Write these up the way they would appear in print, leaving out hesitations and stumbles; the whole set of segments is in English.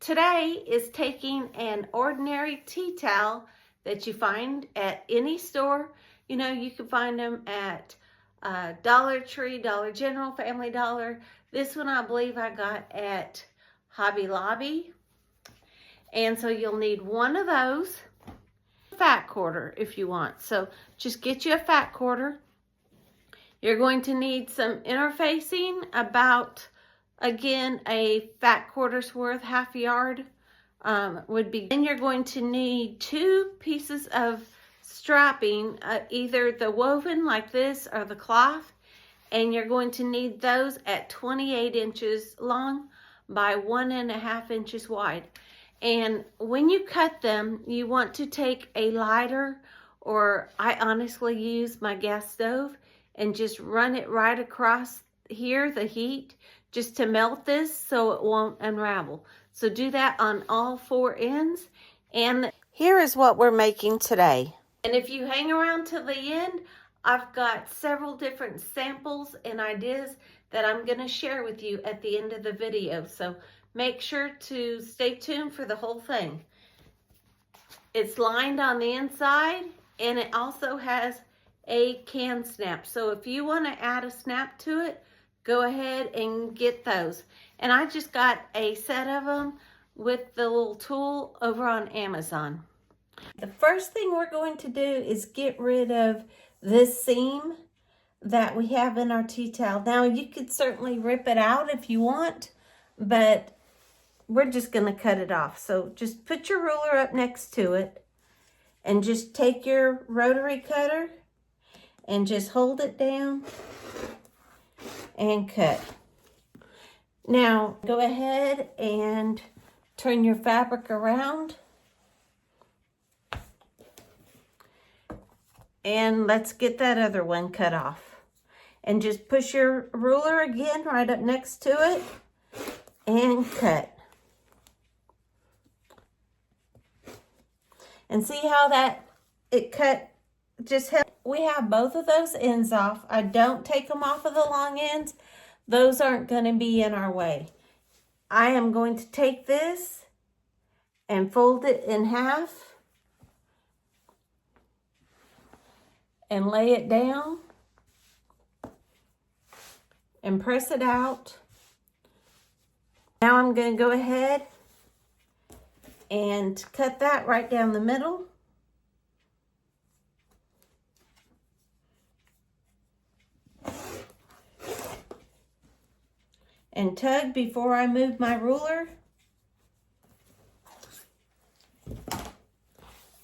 Today is taking an ordinary tea towel that you find at any store. You know, you can find them at Dollar Tree, Dollar General, Family Dollar. This one I believe I got at Hobby Lobby. And so you'll need one of those. Fat quarter if you want. So just get you a fat quarter. You're going to need some interfacing, about, again, a fat quarter's worth, half a yard would be. Then you're going to need 2 pieces of strapping, either the woven like this or the cloth, and you're going to need those at 28 inches long by 1.5 inches wide. And when you cut them, you want to take a lighter, or I honestly use my gas stove, and just run it right across here, the heat, just to melt this so it won't unravel. So do that on all 4 ends. And here is what we're making today. And if you hang around till the end, I've got several different samples and ideas that I'm going to share with you at the end of the video. So make sure to stay tuned for the whole thing. It's lined on the inside, and it also has a Kam Snap. So if you want to add a snap to it, go ahead and get those. And I just got a set of them with the little tool over on Amazon. The first thing we're going to do is get rid of this seam that we have in our tea towel. Now you could certainly rip it out if you want, but we're just going to cut it off. So just put your ruler up next to it and just take your rotary cutter and just hold it down and cut. Now go ahead and turn your fabric around, and let's get that other one cut off. And just push your ruler again right up next to it and cut. And see how that it cut just help. We have both of those ends off. I don't take them off of the long ends. Those aren't going to be in our way. I am going to take this and fold it in half and lay it down and press it out. Now I'm going to go ahead and cut that right down the middle. And tug before I move my ruler.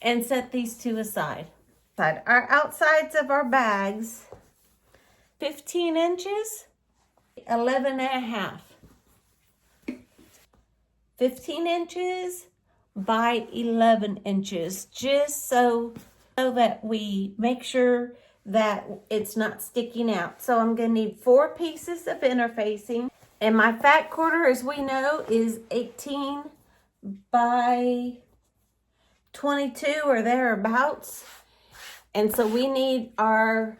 And set these 2 aside. Our outsides of our bags, 15 inches, 11.5. 15 inches by 11 inches, just so that we make sure that it's not sticking out. So I'm going to need 4 pieces of interfacing. And my fat quarter, as we know, is 18 by 22 or thereabouts. And so we need our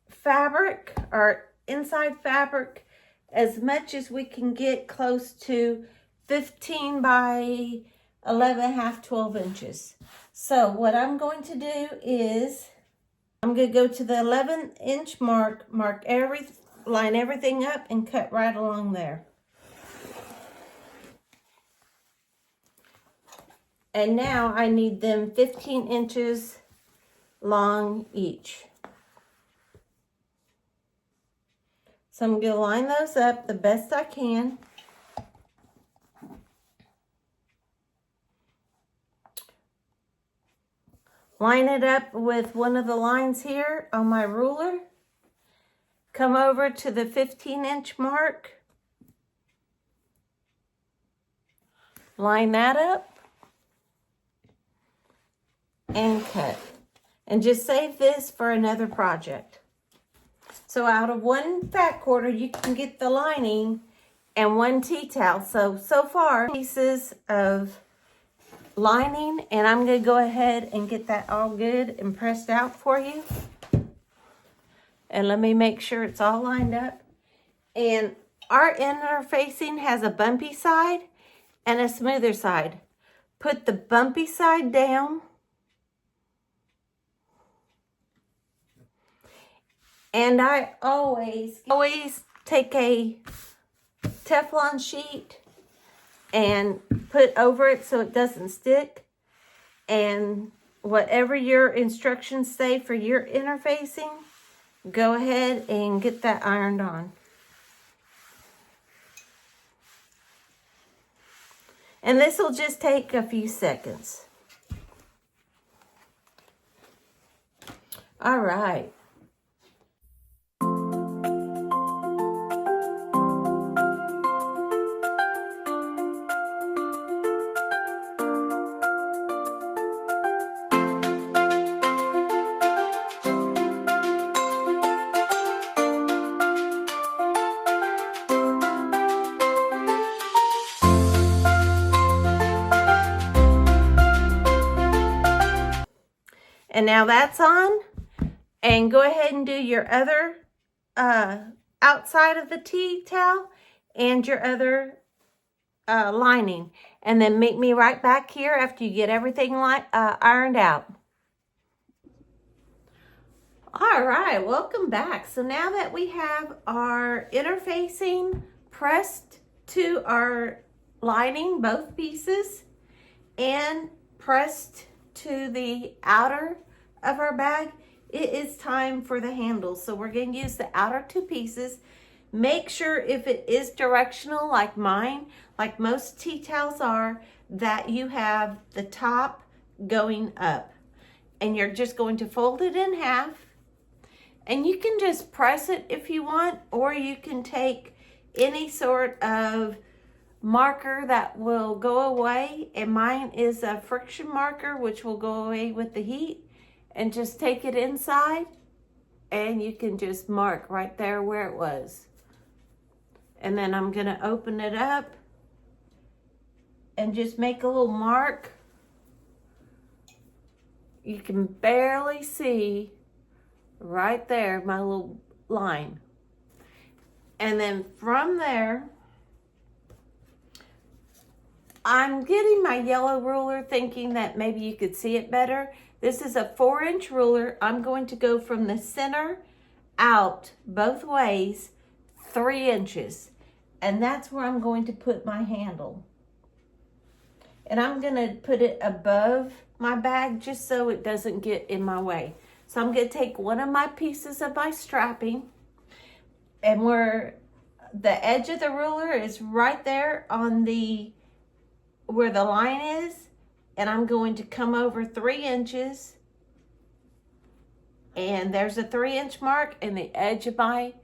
fabric, our inside fabric, as much as we can get close to 15 by 11.5, 12 inches. So what I'm going to do is I'm going to go to the 11-inch mark, line everything up and cut right along there. And now I need them 15 inches long each. So I'm going to line those up the best I can. Line it up with one of the lines here on my ruler. Come over to the 15-inch mark. Line that up. And cut. And just save this for another project. So out of 1 fat quarter, you can get the lining and 1 tea towel. So far, pieces of lining, and I'm going to go ahead and get that all good and pressed out for you. And let me make sure it's all lined up. And our interfacing has a bumpy side, and a smoother side. Put the bumpy side down. And I always take a Teflon sheet and put over it so it doesn't stick. And whatever your instructions say for your interfacing, go ahead and get that ironed on. And this will just take a few seconds. All right. And now that's on. And go ahead and do your other outside of the tea towel and your other lining. And then meet me right back here after you get everything ironed out. All right, welcome back. So now that we have our interfacing pressed to our lining, both pieces, and pressed to the outer of our bag, it is time for the handle. So we're going to use the outer two pieces. Make sure if it is directional like mine, like most tea towels are, that you have the top going up. And you're just going to fold it in half. And you can just press it if you want, or you can take any sort of marker that will go away, and mine is a friction marker which will go away with the heat, and just take it inside and you can just mark right there where it was. And then I'm going to open it up and just make a little mark. You can barely see right there my little line. And then from there, I'm getting my yellow ruler thinking that maybe you could see it better. This is a 4-inch ruler. I'm going to go from the center out both ways 3 inches. And that's where I'm going to put my handle. And I'm going to put it above my bag just so it doesn't get in my way. So I'm going to take one of my pieces of my strapping, and where the edge of the ruler is right there on the where the line is, and I'm going to come over 3 inches, and there's a 3-inch mark, and the edge of my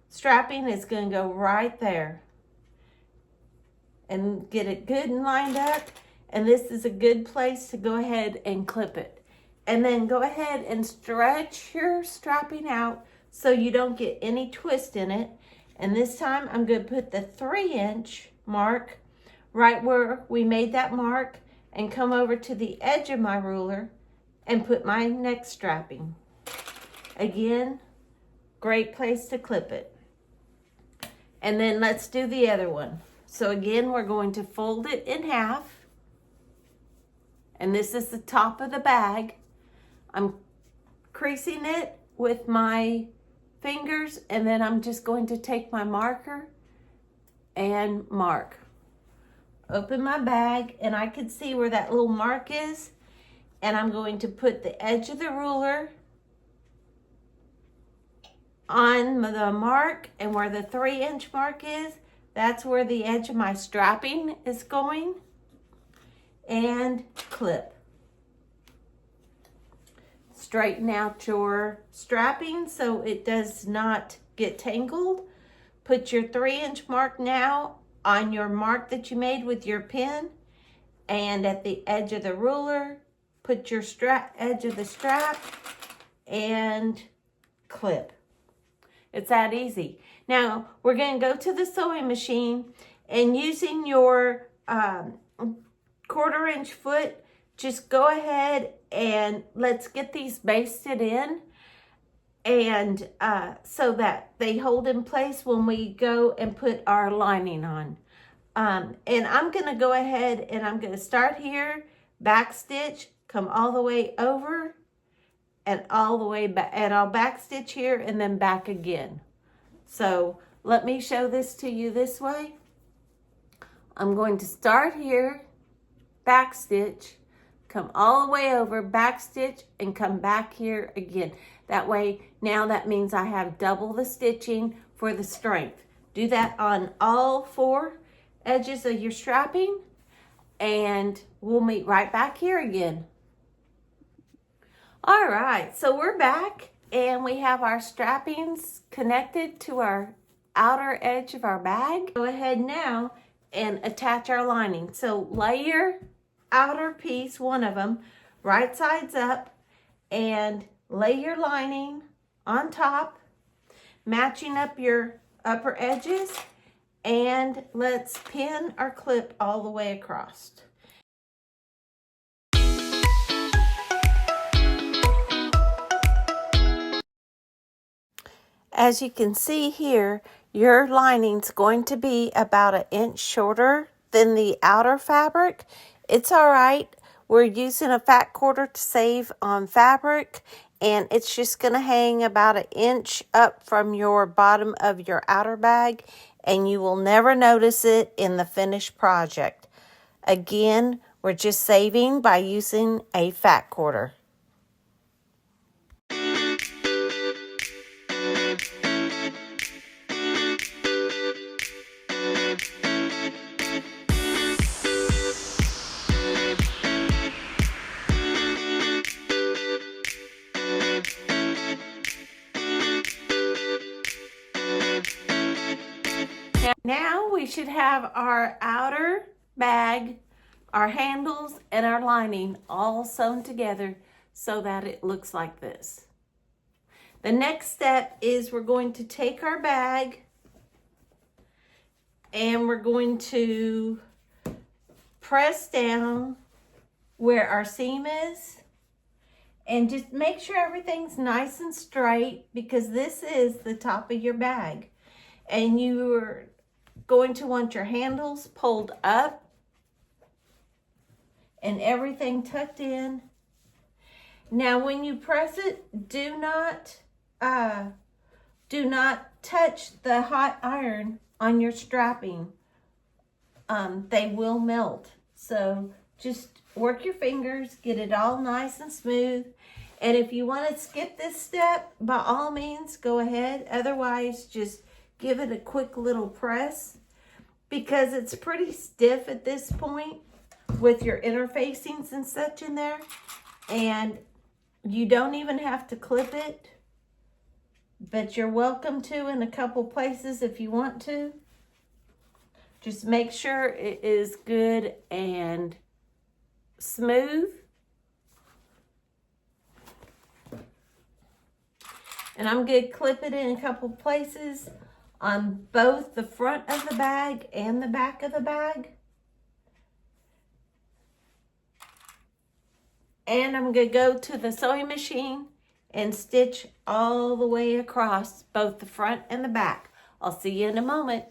strapping is going to go right there, and get it good and lined up. And this is a good place to go ahead and clip it. And then go ahead and stretch your strapping out so you don't get any twist in it. And this time I'm going to put the 3-inch mark right where we made that mark, and come over to the edge of my ruler and put my next strapping. Again, great place to clip it. And then let's do the other one. So again, we're going to fold it in half. And this is the top of the bag. I'm creasing it with my fingers, and then I'm just going to take my marker and mark. Open my bag, and I can see where that little mark is, and I'm going to put the edge of the ruler on the mark, and where the 3-inch mark is, that's where the edge of my strapping is going, and clip. Straighten out your strapping so it does not get tangled. Put your 3-inch mark now on your mark that you made with your pin, and at the edge of the ruler, put your edge of the strap and clip. It's that easy. Now we're going to go to the sewing machine, and using your 1/4-inch foot, just go ahead and let's get these basted in. and so that they hold in place when we go and put our lining on. And I'm going to go ahead and I'm going to start here, back stitch, come all the way over and all the way back, and I'll back stitch here and then back again. So let me show this to you this way. I'm going to start here, back stitch, come all the way over, back stitch, and come back here again. That way, now that means I have double the stitching for the strength. Do that on all 4 edges of your strapping, and we'll meet right back here again. All right, so we're back, and we have our strappings connected to our outer edge of our bag. Go ahead now and attach our lining. So lay your outer piece, one of them, right sides up, and lay your lining on top, matching up your upper edges, and let's pin our clip all the way across. As you can see here, your lining's going to be about 1 inch shorter than the outer fabric. It's all right. We're using a fat quarter to save on fabric, and it's just going to hang about 1 inch up from your bottom of your outer bag, and you will never notice it in the finished project. Again, we're just saving by using a fat quarter. Now we should have our outer bag, our handles, and our lining all sewn together so that it looks like this. The next step is we're going to take our bag and we're going to press down where our seam is, and just make sure everything's nice and straight, because this is the top of your bag. And you're going to want your handles pulled up and everything tucked in. Now when you press it, do not touch the hot iron on your strapping. They will melt. So just work your fingers, get it all nice and smooth. And if you want to skip this step, by all means, go ahead. Otherwise, just give it a quick little press, because it's pretty stiff at this point with your interfacings and such in there. And you don't even have to clip it, but you're welcome to in a couple places if you want to. Just make sure it is good and smooth. And I'm going to clip it in a couple places on both the front of the bag and the back of the bag. And I'm going to go to the sewing machine and stitch all the way across both the front and the back. I'll see you in a moment.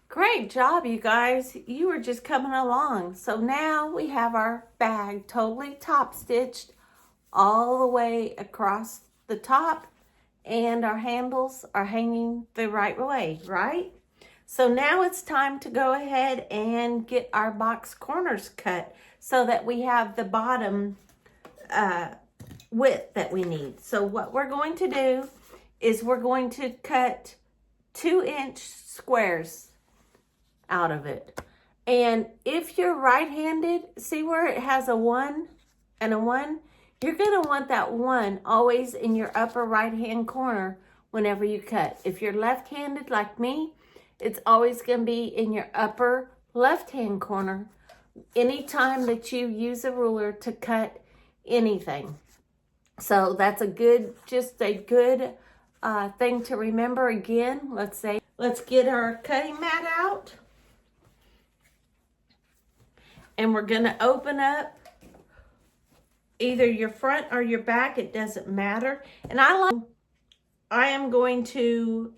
Great job, you guys. You were just coming along. So now we have our bag totally top stitched all the way across the top, and our handles are hanging the right way, right? So now it's time to go ahead and get our box corners cut so that we have the bottom width that we need. So what we're going to do is we're going to cut 2-inch squares out of it. And if you're right-handed, see where it has a 1 and a 1? You're going to want that 1 always in your upper right-hand corner whenever you cut. If you're left-handed like me, it's always going to be in your upper left-hand corner anytime that you use a ruler to cut anything. So that's a good, just a good thing to remember. Again, let's get our cutting mat out. And we're going to open up either your front or your back, it doesn't matter. And I am going to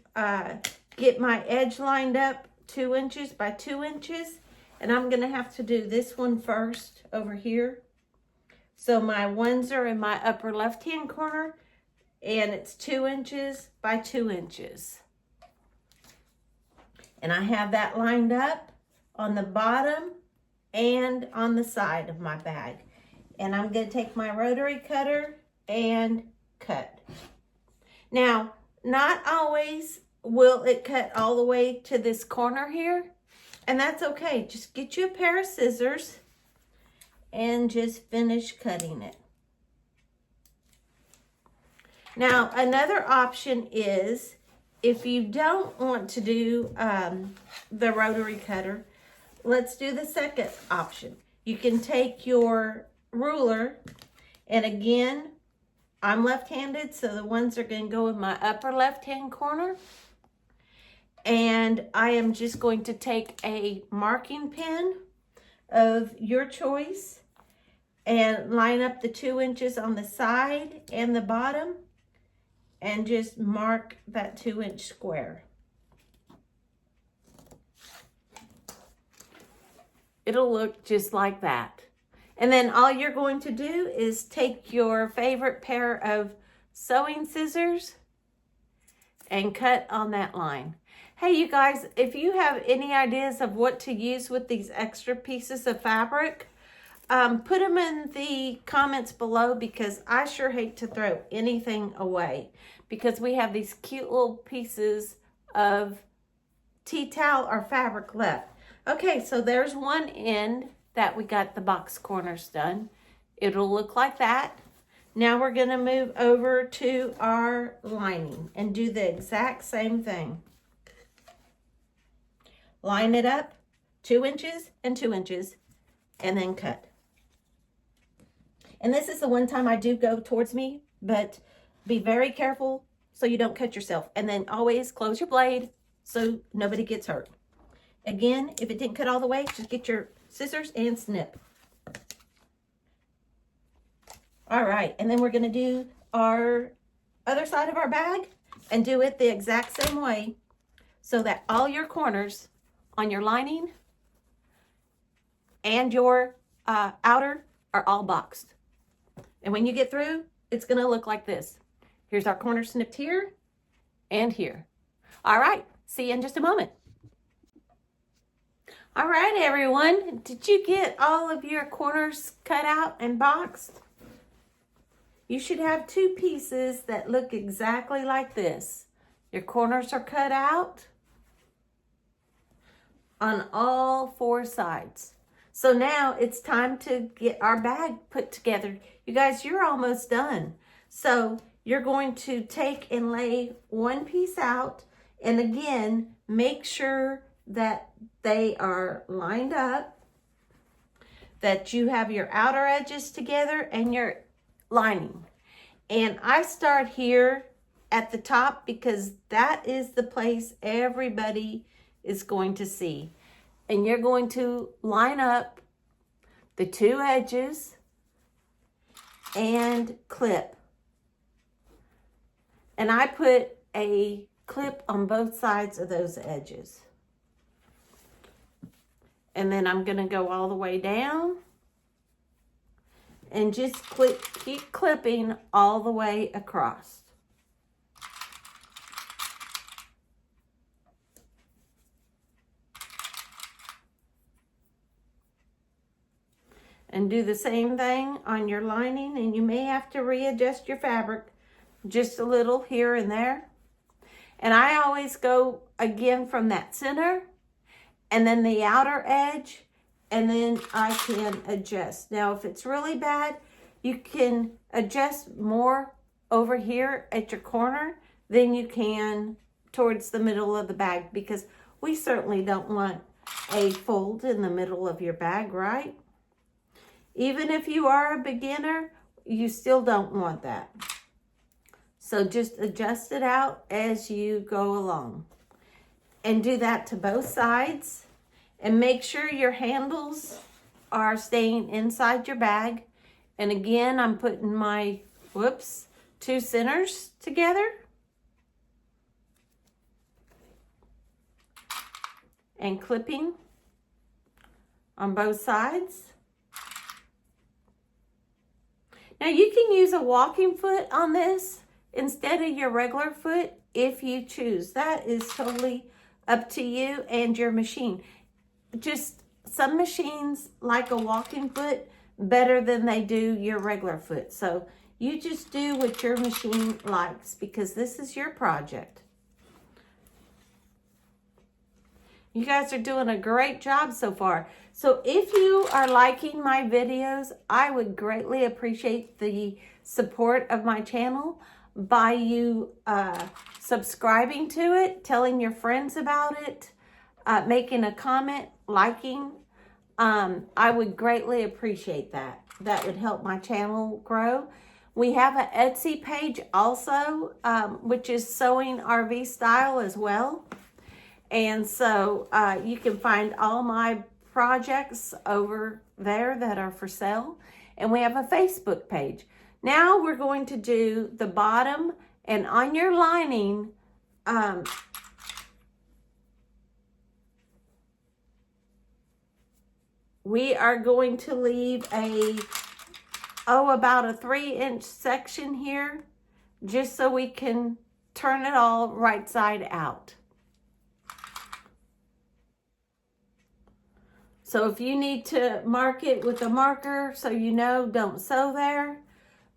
get my edge lined up 2 inches by 2 inches, and I'm going to have to do this one first over here. So my ones are in my upper left hand corner, and it's 2 inches by 2 inches. And I have that lined up on the bottom and on the side of my bag. And I'm going to take my rotary cutter and cut. Now, not always will it cut all the way to this corner here, and that's okay. Just get you a pair of scissors and just finish cutting it. Now, another option is, if you don't want to do the rotary cutter, let's do the second option. You can take your ruler, and again, I'm left-handed, so the ones are going to go in my upper left-hand corner. And I am just going to take a marking pen of your choice and line up the 2 inches on the side and the bottom and just mark that 2-inch square. It'll look just like that. And then all you're going to do is take your favorite pair of sewing scissors and cut on that line. Hey, you guys, if you have any ideas of what to use with these extra pieces of fabric, put them in the comments below, because I sure hate to throw anything away, because we have these cute little pieces of tea towel or fabric left. Okay, so there's one end that we got the box corners done. It'll look like that. Now we're going to move over to our lining and do the exact same thing. Line it up 2 inches and 2 inches, and then cut. And this is the one time I do go towards me, but be very careful so you don't cut yourself. And then always close your blade so nobody gets hurt. Again, if it didn't cut all the way, just get your scissors and snip. All right, and then we're going to do our other side of our bag and do it the exact same way, so that all your corners on your lining and your outer are all boxed. And when you get through, it's going to look like this. Here's our corner snipped here and here. All right, see you in just a moment. All right, everyone, did you get all of your corners cut out and boxed? You should have 2 pieces that look exactly like this. Your corners are cut out on all 4 sides. So now it's time to get our bag put together. You guys, you're almost done. So you're going to take and lay one piece out, and again, make sure that they are lined up, that you have your outer edges together and your lining. And I start here at the top because that is the place everybody is going to see. And you're going to line up the 2 edges and clip. And I put a clip on both sides of those edges. And then I'm going to go all the way down and just keep clipping all the way across. And do the same thing on your lining, and you may have to readjust your fabric just a little here and there. And I always go again from that center and then the outer edge, and then I can adjust. Now, if it's really bad, you can adjust more over here at your corner than you can towards the middle of the bag, because we certainly don't want a fold in the middle of your bag, right? Even if you are a beginner, you still don't want that. So just adjust it out as you go along. And do that to both sides. And make sure your handles are staying inside your bag. And again, I'm putting my, two centers together. And clipping on both sides. Now you can use a walking foot on this instead of your regular foot if you choose. That is totally up to you and your machine. Just some machines like a walking foot better than they do your regular foot. So you just do what your machine likes because this is your project. You guys are doing a great job so far. So if you are liking my videos, I would greatly appreciate the support of my channel by you subscribing to it, telling your friends about it, making a comment, liking. I would greatly appreciate that. That would help my channel grow. We have an Etsy page also, which is Sewing RV Style as well. And so you can find all my projects over there that are for sale. And we have a Facebook page. Now we're going to do the bottom, and on your lining, we are going to leave about a 3-inch section here, just so we can turn it all right side out. So if you need to mark it with a marker so you know don't sew there,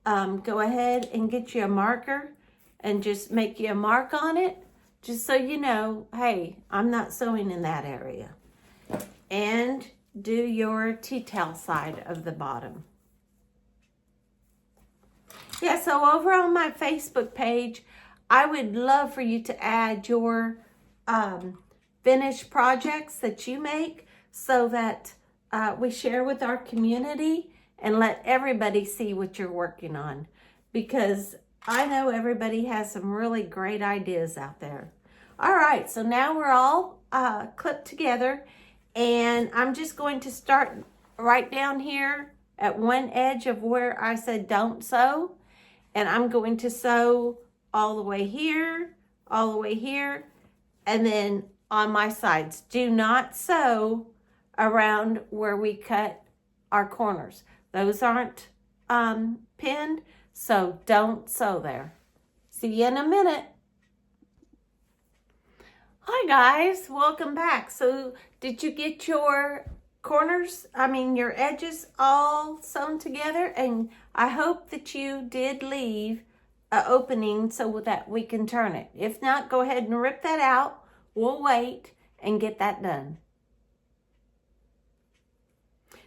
go ahead and get you a marker and just make you a mark on it, just so you know, hey, I'm not sewing in that area. And do your T-tail side of the bottom. Yeah, so over on my Facebook page, I would love for you to add your finished projects that you make, so that we share with our community and let everybody see what you're working on. Because I know everybody has some really great ideas out there. All right, so now we're all clipped together, and I'm just going to start right down here at one edge of where I said don't sew. And I'm going to sew all the way here, all the way here, and then on my sides. Do not sew around where we cut our corners. Those aren't pinned, so don't sew there. See you in a minute. Hi guys, welcome back. So did you get your your edges all sewn together? And I hope that you did leave an opening so that we can turn it. If not, go ahead and rip that out. We'll wait and get that done.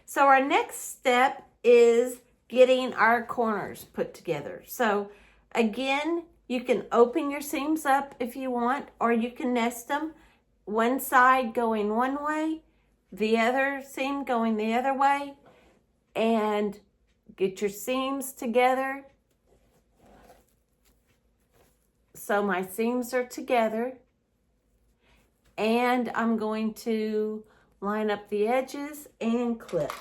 So our next step is getting our corners put together. So again, you can open your seams up if you want, or you can nest them, one side going one way, the other seam going the other way, and get your seams together. So my seams are together, and I'm going to line up the edges and clip.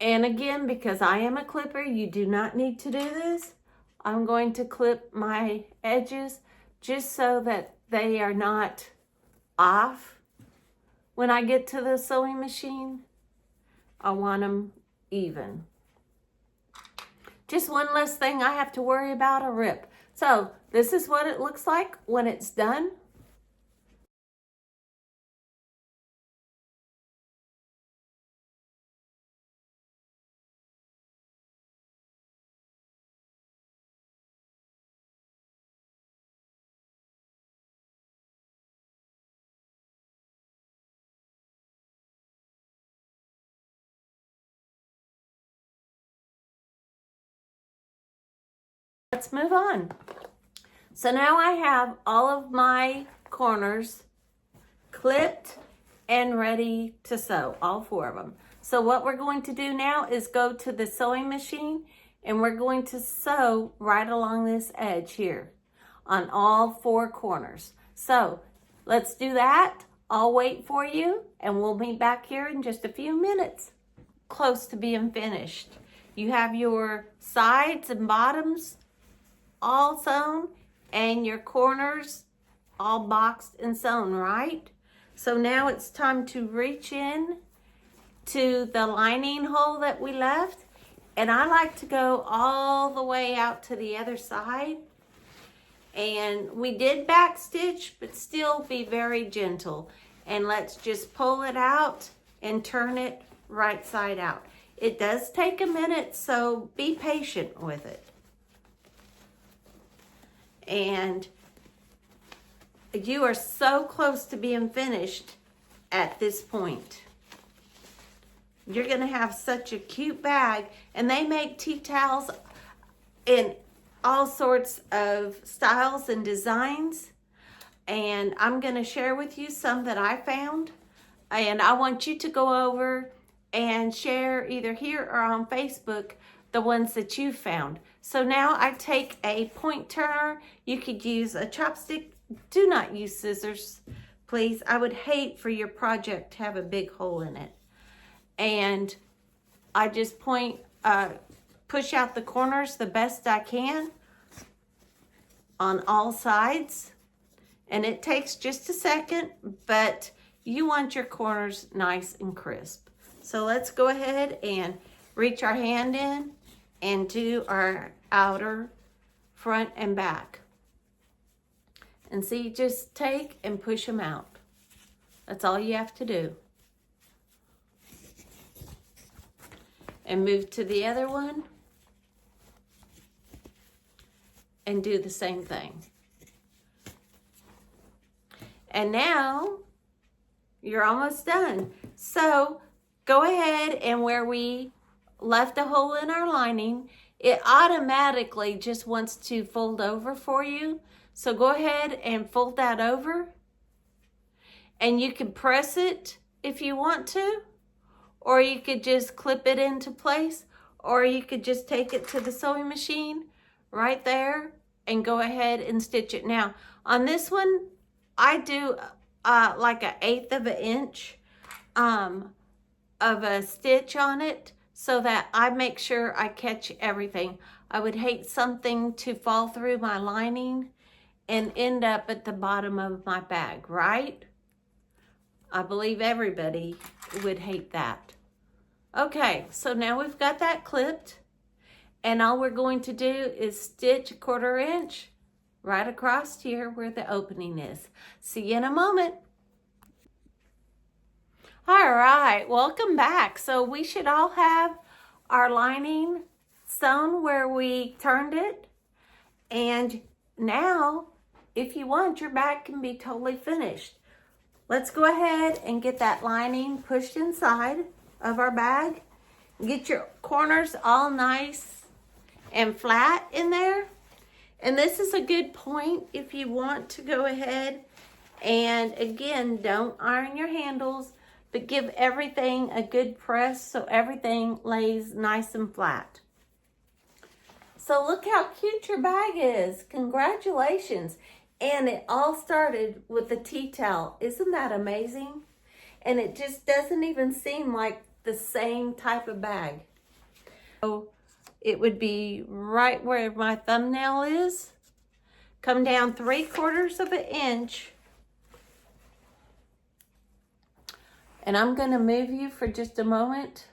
And again, because I am a clipper, you do not need to do this. I'm going to clip my edges just so that they are not off when I get to the sewing machine. I want them even. Just one less thing I have to worry about a rip. So this is what it looks like when it's done. Let's move on. So now I have all of my corners clipped and ready to sew, all 4 of them. So what we're going to do now is go to the sewing machine, and we're going to sew right along this edge here on all 4 corners. So let's do that. I'll wait for you, and we'll be back here in just a few minutes. close to being finished. You have your sides and bottoms all sewn and your corners all boxed and sewn, right? So now it's time to reach in to the lining hole that we left. And I like to go all the way out to the other side. And we did back stitch, but still be very gentle. And let's just pull it out and turn it right side out. It does take a minute, so be patient with it. And you are so close to being finished at this point. You're gonna have such a cute bag, and they make tea towels in all sorts of styles and designs. And I'm gonna share with you some that I found. And I want you to go over and share either here or on Facebook the ones that you found. So now I take a point turner. You could use a chopstick. Do not use scissors, please. I would hate for your project to have a big hole in it. And I just push out the corners the best I can on all sides. And it takes just a second, but you want your corners nice and crisp. So let's go ahead and reach our hand in and do our outer front and back. And see, just take and push them out. That's all you have to do. And move to the other one and do the same thing. And now you're almost done. So go ahead, and where we left a hole in our lining, it automatically just wants to fold over for you. So go ahead and fold that over. And you can press it if you want to, or you could just clip it into place, or you could just take it to the sewing machine right there and go ahead and stitch it. Now, on this one, I do like 1/8 of an inch of a stitch on it so that I make sure I catch everything. I would hate something to fall through my lining and end up at the bottom of my bag, right? I believe everybody would hate that. Okay, so now we've got that clipped, and all we're going to do is stitch 1/4 inch right across here where the opening is. See you in a moment. All right, welcome back. So we should all have our lining sewn where we turned it. And now, if you want, your bag can be totally finished. Let's go ahead and get that lining pushed inside of our bag. Get your corners all nice and flat in there. And this is a good point if you want to go ahead and, again, don't iron your handles, but give everything a good press so everything lays nice and flat. So look how cute your bag is. Congratulations. And it all started with a tea towel. Isn't that amazing? And it just doesn't even seem like the same type of bag. So it would be right where my thumbnail is. Come down 3/4 of an inch. And I'm going to move you for just a moment.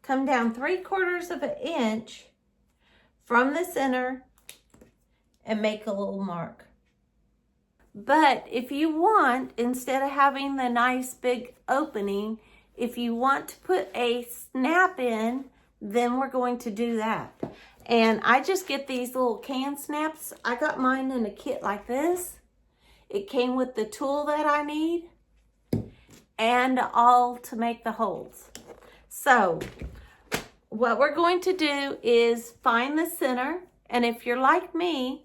Come down 3/4 of an inch from the center and make a little mark. But if you want, instead of having the nice big opening, if you want to put a snap in, then we're going to do that. And I just get these little Kam Snaps. I got mine in a kit like this. It came with the tool that I need and all to make the holes. So what we're going to do is find the center. And if you're like me,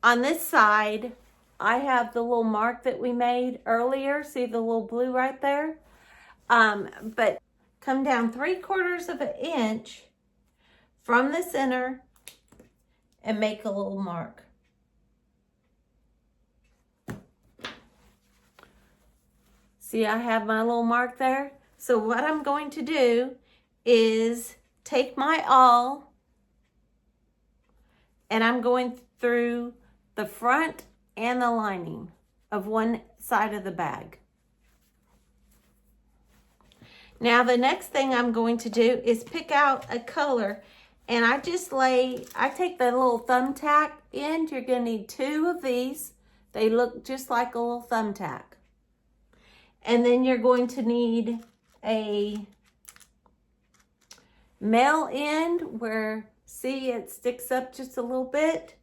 on this side, I have the little mark that we made earlier. See the little blue right there? But come down 3/4 of an inch from the center and make a little mark. See, I have my little mark there. So what I'm going to do is take my awl and I'm going through the front and the lining of one side of the bag. Now the next thing I'm going to do is pick out a color, and I take the little thumbtack end. You're going to need 2 of these. They look just like a little thumbtack. And then you're going to need a male end where, see, it sticks up just a little bit.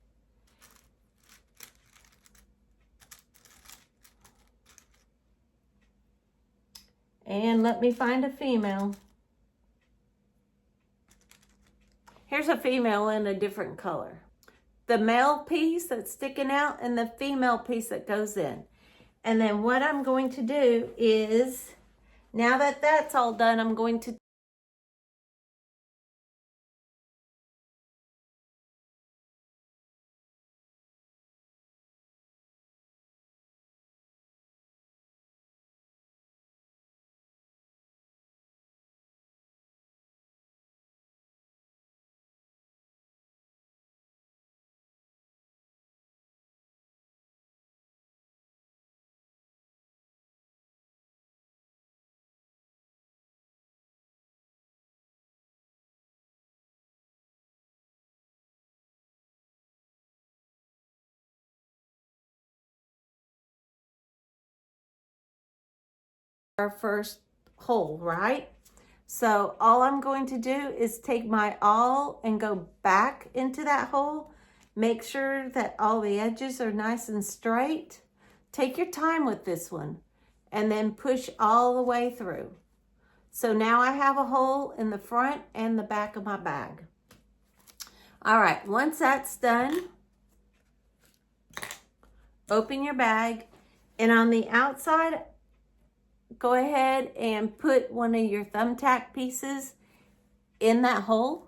And let me find a female. Here's a female in a different color. The male piece that's sticking out and the female piece that goes in. And then what I'm going to do is, now that that's all done, I'm going to our first hole, right? So all I'm going to do is take my awl and go back into that hole. Make sure that all the edges are nice and straight. Take your time with this one and then push all the way through. So now I have a hole in the front and the back of my bag. All right, once that's done, open your bag, and on the outside, go ahead and put one of your thumbtack pieces in that hole.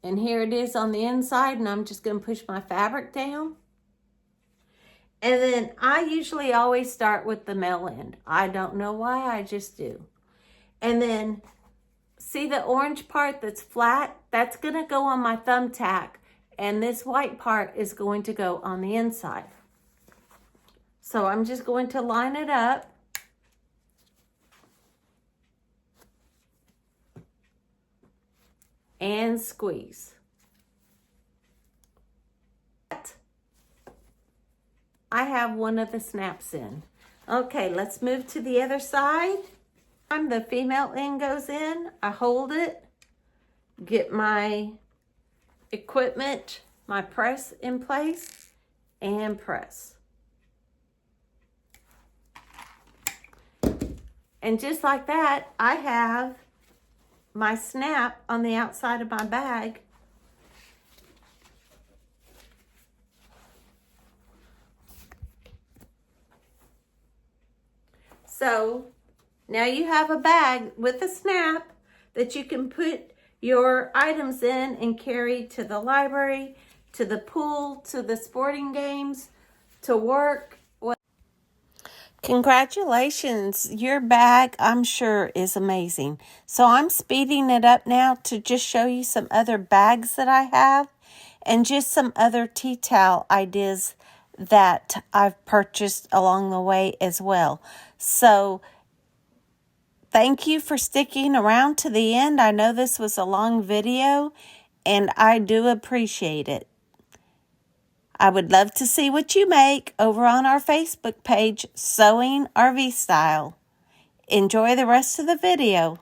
And here it is on the inside, and I'm just going to push my fabric down. And then I usually always start with the male end. I don't know why, I just do. And then see the orange part that's flat? That's going to go on my thumbtack. And this white part is going to go on the inside. So I'm just going to line it up. And squeeze. I have one of the snaps in. Okay, let's move to the other side. The female end goes in. I hold it, get my equipment, my press in place, and press. And just like that, I have my snap on the outside of my bag. So now you have a bag with a snap that you can put your items in and carry to the library, to the pool, to the sporting games, to work. Congratulations, your bag, I'm sure, is amazing. So I'm speeding it up now to just show you some other bags that I have and just some other tea towel ideas that I've purchased along the way as well. So thank you for sticking around to the end. I know this was a long video, and I do appreciate it. I would love to see what you make over on our Facebook page, Sewing RV Style. Enjoy the rest of the video.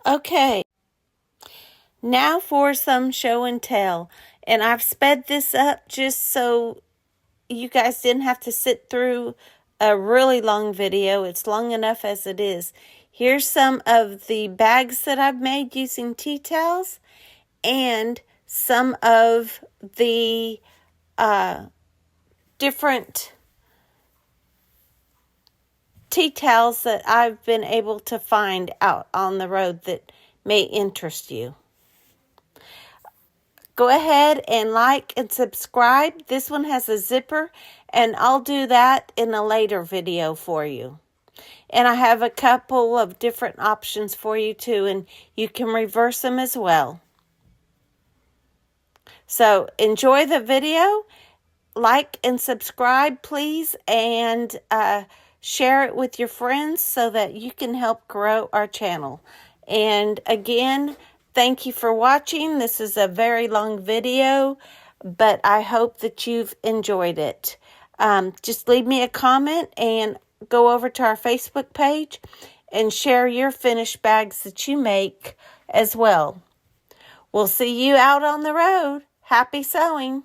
Okay, now for some show and tell. And I've sped this up just so you guys didn't have to sit through a really long video. It's long enough as it is. Here's some of the bags that I've made using tea towels and some of the different tea towels that I've been able to find out on the road that may interest you. Go ahead and like and subscribe. This one has a zipper, and I'll do that in a later video for you. And I have a couple of different options for you too, and you can reverse them as well. So enjoy the video. Like and subscribe, please, and share it with your friends so that you can help grow our channel. And again, thank you for watching. This is a very long video, but I hope that you've enjoyed it. Just leave me a comment and go over to our Facebook page and share your finished bags that you make as well. We'll see you out on the road. Happy sewing!